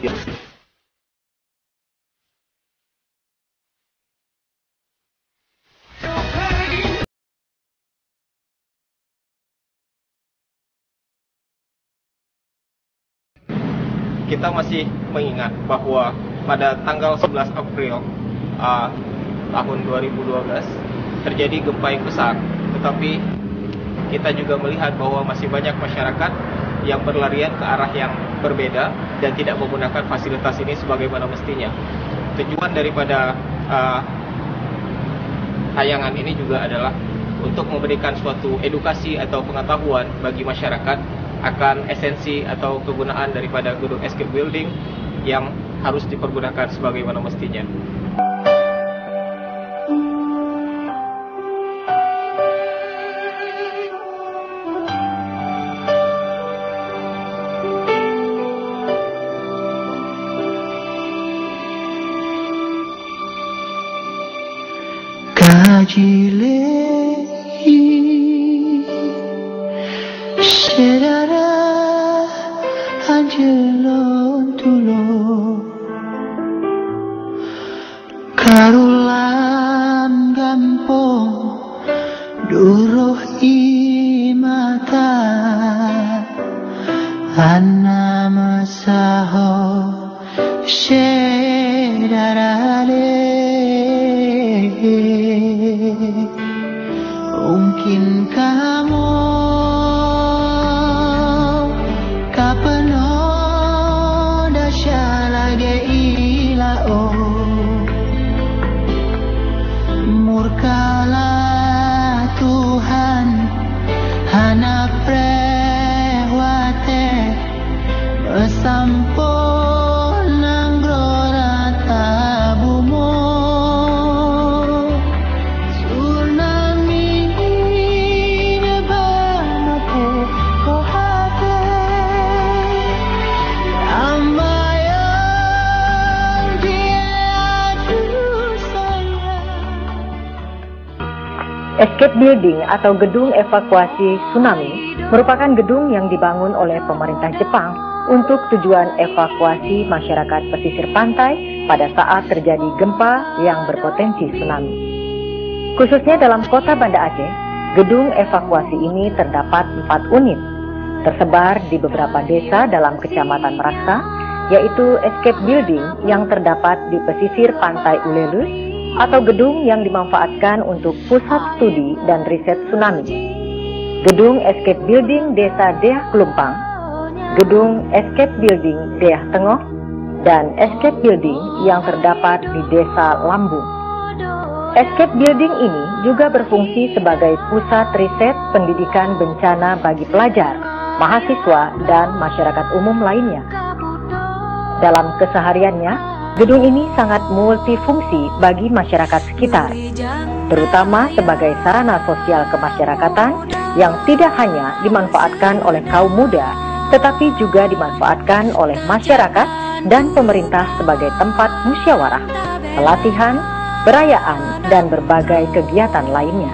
Kita masih mengingat bahwa pada tanggal 11 April tahun 2012 terjadi gempa yang besar, tetapi kita juga melihat bahwa masih banyak masyarakat yang berlarian ke arah yang berbeda dan tidak menggunakan fasilitas ini sebagaimana mestinya. Tujuan daripada tayangan ini juga adalah untuk memberikan suatu edukasi atau pengetahuan bagi masyarakat akan esensi atau kegunaan daripada gedung escape building yang harus dipergunakan sebagaimana mestinya. Kajilehi sedara anjelon tulo karulan gampong duruh imata anna masaho sedarale mungkin kamu kapeno dasyalage ilao murkalah Tuhan hana prewate besampun nanggrora tabumo Escape Building atau gedung evakuasi tsunami merupakan gedung yang dibangun oleh pemerintah Jepang untuk tujuan evakuasi masyarakat pesisir pantai pada saat terjadi gempa yang berpotensi tsunami. Khususnya dalam kota Banda Aceh, gedung evakuasi ini terdapat 4 unit, tersebar di beberapa desa dalam Kecamatan Meraksa, yaitu Escape Building yang terdapat di pesisir pantai Ulelus, atau gedung yang dimanfaatkan untuk pusat studi dan riset tsunami, gedung Escape Building Desa Deah Kelumpang, gedung Escape Building Deah Tengah, dan Escape Building yang terdapat di Desa Lambung. Escape Building ini juga berfungsi sebagai pusat riset pendidikan bencana bagi pelajar, mahasiswa, dan masyarakat umum lainnya. Dalam kesehariannya, gedung ini sangat multifungsi bagi masyarakat sekitar, terutama sebagai sarana sosial kemasyarakatan yang tidak hanya dimanfaatkan oleh kaum muda, tetapi juga dimanfaatkan oleh masyarakat dan pemerintah sebagai tempat musyawarah, pelatihan, perayaan, dan berbagai kegiatan lainnya.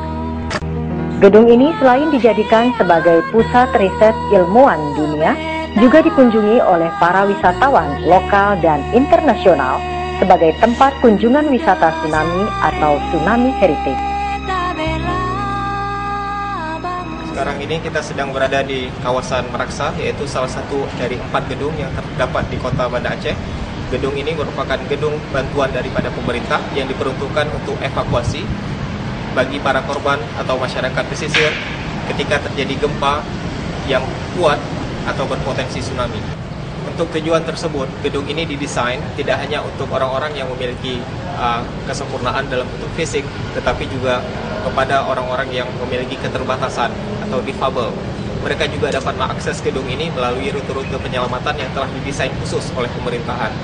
Gedung ini selain dijadikan sebagai pusat riset ilmuwan dunia, juga dikunjungi oleh para wisatawan lokal dan internasional sebagai tempat kunjungan wisata tsunami atau tsunami heritage. Sekarang ini kita sedang berada di kawasan Meraksa, yaitu salah satu dari 4 gedung yang terdapat di kota Banda Aceh. Gedung ini merupakan gedung bantuan daripada pemerintah yang diperuntukkan untuk evakuasi bagi para korban atau masyarakat pesisir ketika terjadi gempa yang kuat atau berpotensi tsunami. Untuk tujuan tersebut, gedung ini didesain tidak hanya untuk orang-orang yang memiliki kesempurnaan dalam bentuk fisik, tetapi juga kepada orang-orang yang memiliki keterbatasan atau difabel. Mereka juga dapat mengakses gedung ini melalui rute-rute penyelamatan yang telah didesain khusus oleh pemerintahan.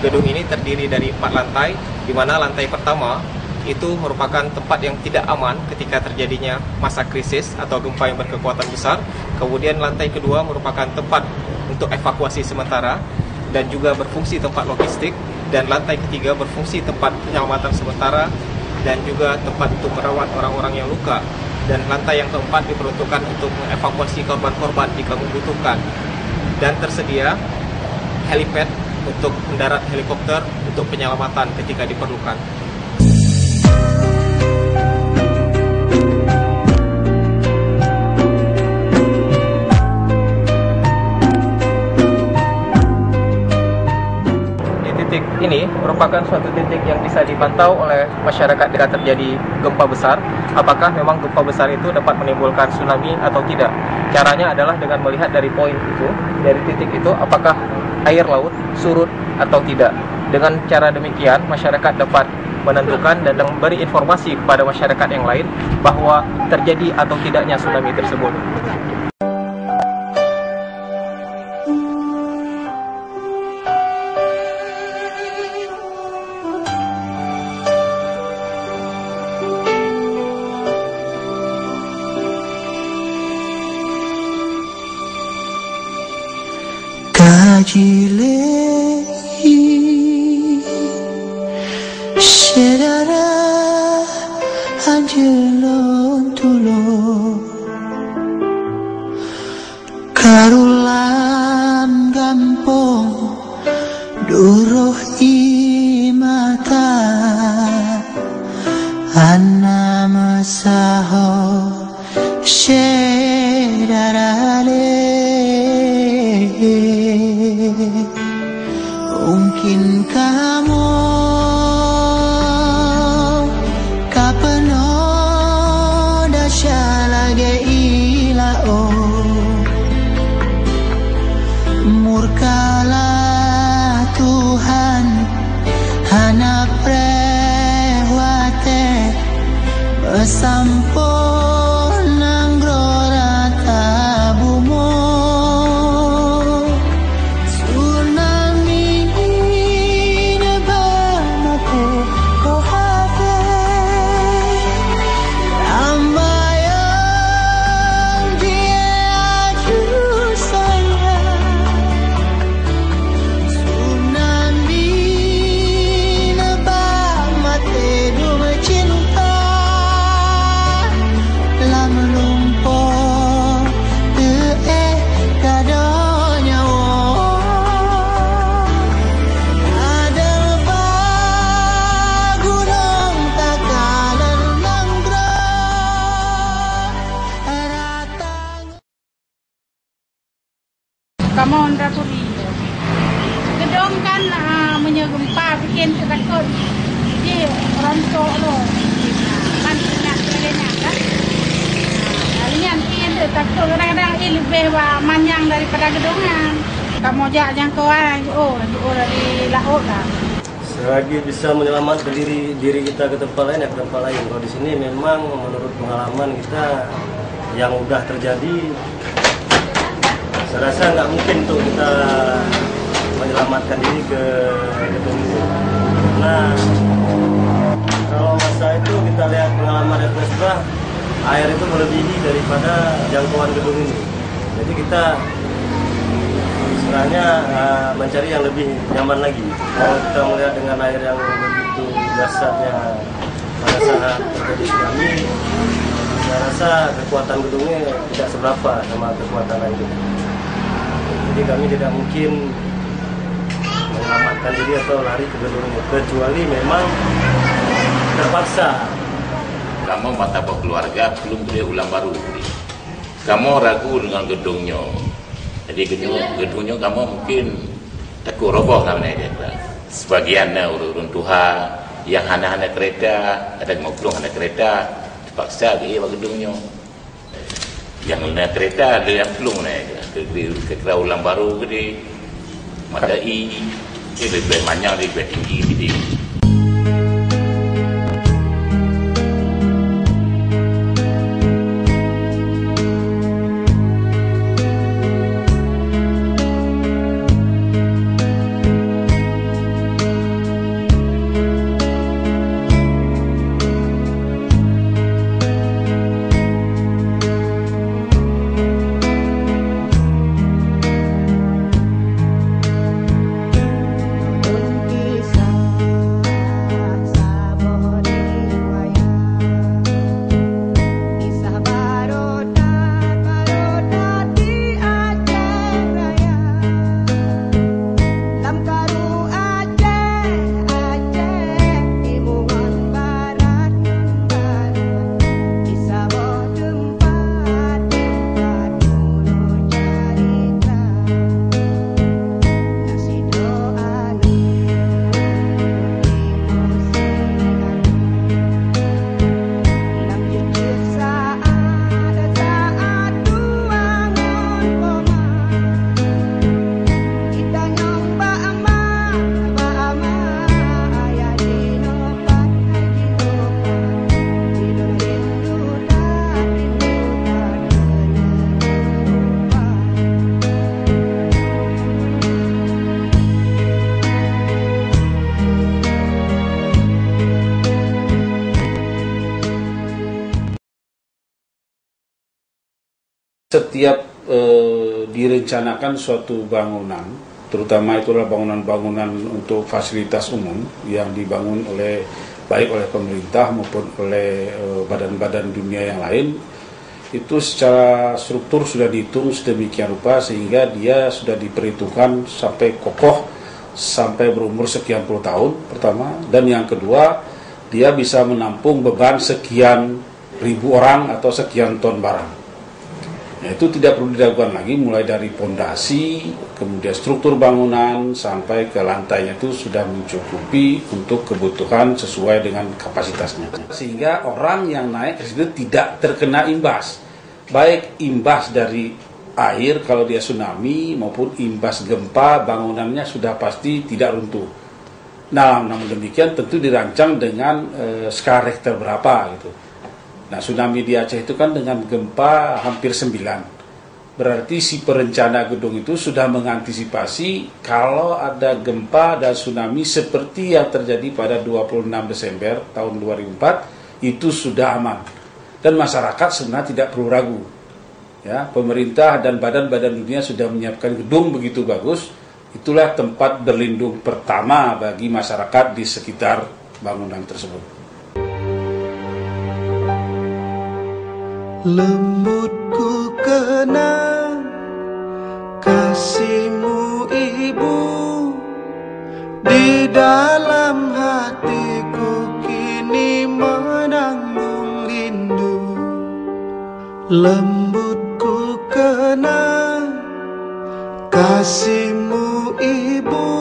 Gedung ini terdiri dari 4 lantai, di mana lantai pertama itu merupakan tempat yang tidak aman ketika terjadinya masa krisis atau gempa yang berkekuatan besar. Kemudian lantai kedua merupakan tempat untuk evakuasi sementara dan juga berfungsi tempat logistik. Dan lantai ketiga berfungsi tempat penyelamatan sementara dan juga tempat untuk merawat orang-orang yang luka. Dan lantai yang keempat diperuntukkan untuk mengevakuasi korban-korban jika membutuhkan. Dan tersedia helipad untuk mendarat helikopter untuk penyelamatan ketika diperlukan. Titik ini merupakan suatu titik yang bisa dipantau oleh masyarakat jika terjadi gempa besar. Apakah memang gempa besar itu dapat menimbulkan tsunami atau tidak? Caranya adalah dengan melihat dari poin itu, dari titik itu, apakah air laut surut atau tidak. Dengan cara demikian, masyarakat dapat menentukan dan memberi informasi kepada masyarakat yang lain bahwa terjadi atau tidaknya tsunami tersebut. Kajilehi Sedara Anjelon tulo Karulan gampong Duruh imata Anna masaho Sedarale Mungkin kamu kapano dasya lagi ilao murkalah Tuhan hana prewate besampun nanggrora tabumo Kamon Rapuri. Gedung kan menyegempa bikin takut. Jadi rontok loh. Kan ingat sebagainya kan. Kalian ini takut kadang-kadang ini lebih panjang daripada gedungan. Kamu jangan kawan. Oh dari laut lah. Selagi bisa menyelamatkan diri kita ke tempat lain ya ke tempat lain. Kalau di sini memang menurut pengalaman kita yang udah terjadi, saya rasa nggak mungkin untuk kita menyelamatkan diri ke gedung itu. Karena kalau masa itu kita lihat pengalaman FSBA, air itu melebihi daripada jangkauan gedung ini. Jadi kita istilahnya mencari yang lebih nyaman lagi. Kalau kita melihat dengan air yang begitu dasarnya pada saat terjadi tsunami, saya rasa kekuatan gedungnya tidak seberapa sama kekuatan air. Jadi kami tidak mungkin menyelamatkan diri atau lari ke gedungnya, kecuali memang terpaksa. Kamu mata keluarga belum boleh ulang baru. Kamu ragu dengan gedungnya. Jadi gedungnya kamu mungkin takut roboh namanya dia. Sebagian runtuhan yang hana-hana kereta, ada ngobrol hana kereta, terpaksa dia gedungnya. Yang lain kereta ada yang belum naik. Ke ulang baru ke Madai, dia lebih banyak, lebih tinggi gitu. Setiap direncanakan suatu bangunan, terutama itulah bangunan-bangunan untuk fasilitas umum yang dibangun baik oleh pemerintah maupun oleh badan-badan dunia yang lain, itu secara struktur sudah dihitung sedemikian rupa sehingga dia sudah diperhitungkan sampai kokoh, sampai berumur sekian puluh tahun pertama, dan yang kedua dia bisa menampung beban sekian ribu orang atau sekian ton barang. Nah, itu tidak perlu diragukan lagi, mulai dari pondasi, kemudian struktur bangunan sampai ke lantainya itu sudah mencukupi untuk kebutuhan sesuai dengan kapasitasnya. Sehingga orang yang naik ke situ tidak terkena imbas, baik imbas dari air kalau dia tsunami maupun imbas gempa, bangunannya sudah pasti tidak runtuh. Nah, namun demikian tentu dirancang dengan skala Richter berapa gitu. Nah, tsunami di Aceh itu kan dengan gempa hampir 9. Berarti si perencana gedung itu sudah mengantisipasi kalau ada gempa dan tsunami seperti yang terjadi pada 26 Desember tahun 2004, itu sudah aman. Dan masyarakat sebenarnya tidak perlu ragu. Ya, pemerintah dan badan-badan dunia sudah menyiapkan gedung begitu bagus. Itulah tempat berlindung pertama bagi masyarakat di sekitar bangunan tersebut. Lembut ku kenang kasihmu ibu, di dalam hatiku kini menanggung rindu. Lembut ku kenang kasihmu ibu,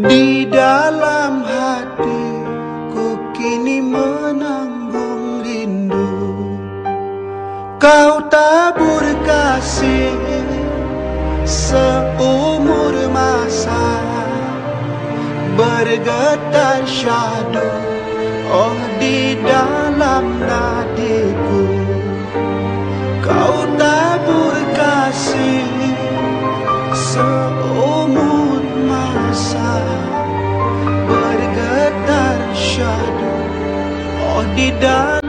di dalam hatiku kini menanggung rindu. Kau tabur kasih seumur masa, bergetar syahdu oh di dalam nadiku. Kau tabur kasih seumur masa, bergetar syahdu oh di dalam